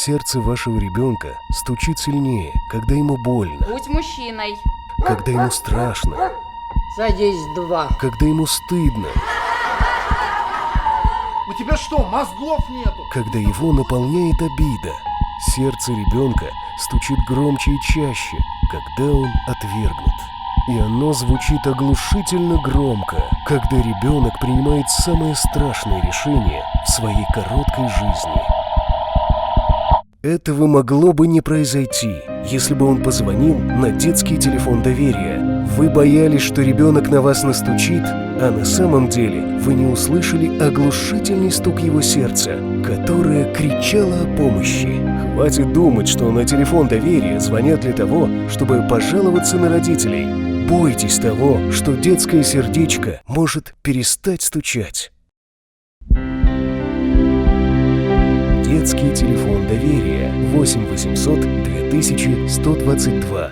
Сердце вашего ребенка стучит сильнее, когда ему больно, Будь мужчиной. когда ему страшно, Садись, 2. когда ему стыдно, У тебя что, мозгов нету? когда его наполняет обида. Сердце ребенка стучит громче и чаще, когда он отвергнут. И оно звучит оглушительно громко, когда ребенок принимает самое страшное решение в своей короткой жизни. Этого могло бы не произойти, если бы он позвонил на детский телефон доверия. Вы боялись, что ребенок на вас настучит, а на самом деле вы не услышали оглушительный стук его сердца, которое кричало о помощи. Хватит думать, что на телефон доверия звонят для того, чтобы пожаловаться на родителей. Бойтесь того, что детское сердечко может перестать стучать. Детский телефон доверия 8 800 2122.